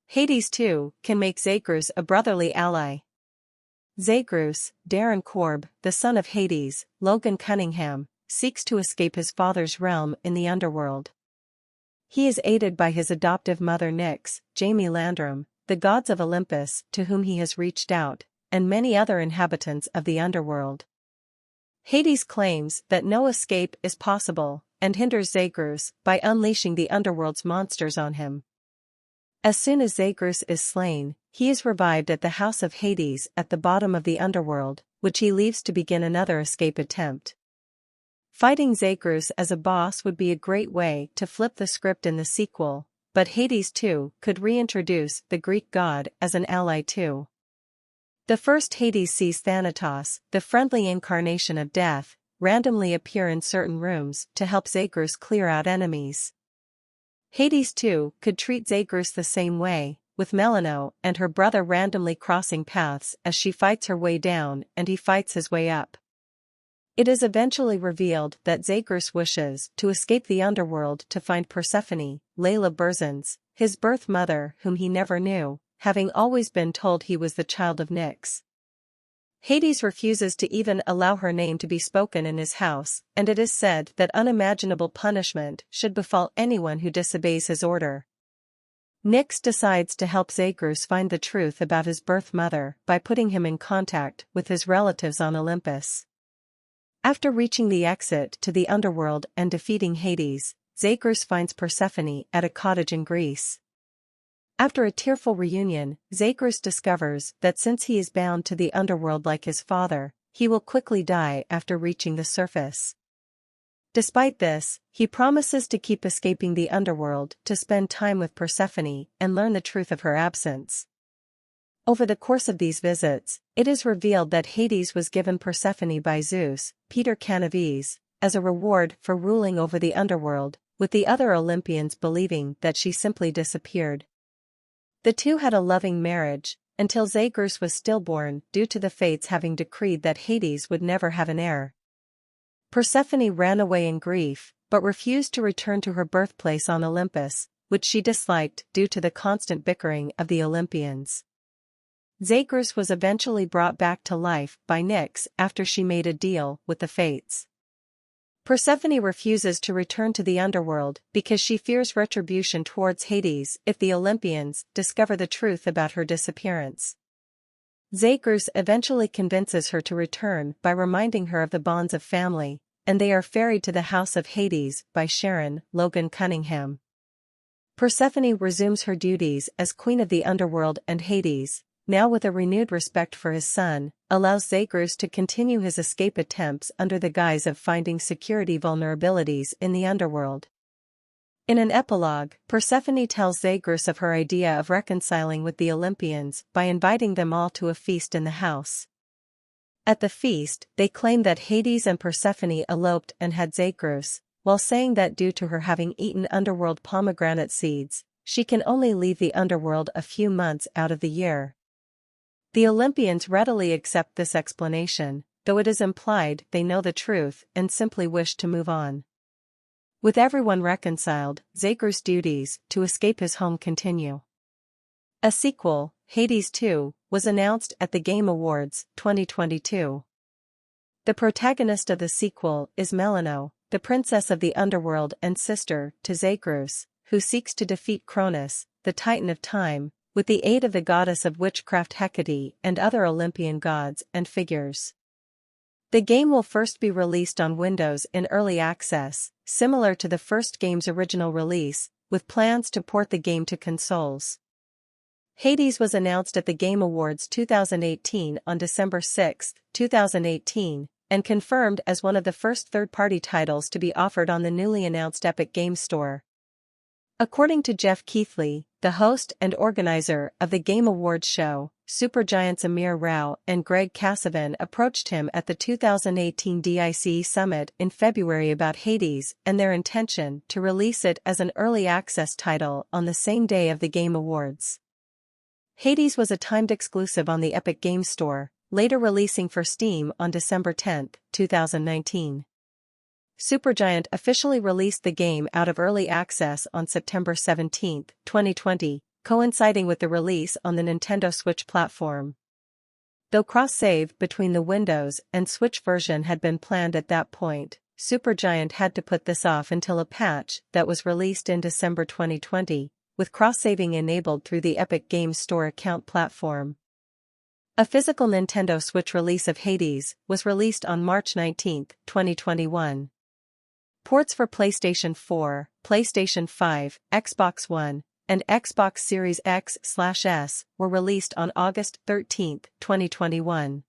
Hades too can make Zagreus a brotherly ally. Zagreus, Darren Korb, the son of Hades, Logan Cunningham, seeks to escape his father's realm in the Underworld. He is aided by his adoptive mother Nyx, Jamie Landrum, the Gods of Olympus to whom he has reached out, and many other inhabitants of the Underworld. Hades claims that no escape is possible, and hinders Zagreus by unleashing the Underworld's monsters on him. As soon as Zagreus is slain, he is revived at the house of Hades at the bottom of the Underworld, which he leaves to begin another escape attempt. Fighting Zagreus as a boss would be a great way to flip the script in the sequel, but Hades too could reintroduce the Greek god as an ally too. The first Hades sees Thanatos, the friendly incarnation of death, randomly appear in certain rooms to help Zagreus clear out enemies. Hades too could treat Zagreus the same way, with Melinoë and her brother randomly crossing paths as she fights her way down and he fights his way up. It is eventually revealed that Zagreus wishes to escape the Underworld to find Persephone, Layla Burzans, his birth mother whom he never knew, having always been told he was the child of Nyx. Hades refuses to even allow her name to be spoken in his house, and it is said that unimaginable punishment should befall anyone who disobeys his order. Nyx decides to help Zagreus find the truth about his birth mother by putting him in contact with his relatives on Olympus. After reaching the exit to the Underworld and defeating Hades, Zagreus finds Persephone at a cottage in Greece. After a tearful reunion, Zagreus discovers that since he is bound to the Underworld like his father, he will quickly die after reaching the surface. Despite this, he promises to keep escaping the Underworld to spend time with Persephone and learn the truth of her absence. Over the course of these visits, it is revealed that Hades was given Persephone by Zeus, Peter Canaves, as a reward for ruling over the Underworld, with the other Olympians believing that she simply disappeared. The two had a loving marriage, until Zagreus was stillborn due to the fates having decreed that Hades would never have an heir. Persephone ran away in grief, but refused to return to her birthplace on Olympus, which she disliked due to the constant bickering of the Olympians. Zagreus was eventually brought back to life by Nyx after she made a deal with the fates. Persephone refuses to return to the Underworld because she fears retribution towards Hades if the Olympians discover the truth about her disappearance. Zagreus eventually convinces her to return by reminding her of the bonds of family, and they are ferried to the house of Hades by Logan Cunningham. Persephone resumes her duties as queen of the Underworld, and Hades, now with a renewed respect for his son, allows Zagreus to continue his escape attempts under the guise of finding security vulnerabilities in the Underworld. In an epilogue, Persephone tells Zagreus of her idea of reconciling with the Olympians by inviting them all to a feast in the house. At the feast, they claim that Hades and Persephone eloped and had Zagreus, while saying that due to her having eaten Underworld pomegranate seeds, she can only leave the Underworld a few months out of the year. The Olympians readily accept this explanation, though it is implied they know the truth and simply wish to move on. With everyone reconciled, Zagreus' duties to escape his home continue. A sequel, Hades 2, was announced at the Game Awards 2022. The protagonist of the sequel is Melinoë, the princess of the Underworld and sister to Zagreus, who seeks to defeat Cronus, the Titan of Time, with the aid of the goddess of witchcraft Hecate and other Olympian gods and figures. The game will first be released on Windows in early access, similar to the first game's original release, with plans to port the game to consoles. Hades was announced at the Game Awards 2018 on December 6, 2018, and confirmed as one of the first third-party titles to be offered on the newly announced Epic Games Store. According to Jeff Keighley, the host and organizer of the Game Awards show, Supergiant's Amir Rao and Greg Kasavin approached him at the 2018 DICE Summit in February about Hades and their intention to release it as an early access title on the same day of the Game Awards. Hades was a timed exclusive on the Epic Games Store, later releasing for Steam on December 10, 2019. Supergiant officially released the game out of early access on September 17, 2020, coinciding with the release on the Nintendo Switch platform. Though cross-save between the Windows and Switch version had been planned at that point, Supergiant had to put this off until a patch that was released in December 2020, with cross-saving enabled through the Epic Games Store account platform. A physical Nintendo Switch release of Hades was released on March 19, 2021. Ports for PlayStation 4, PlayStation 5, Xbox One, and Xbox Series X/S were released on August 13, 2021.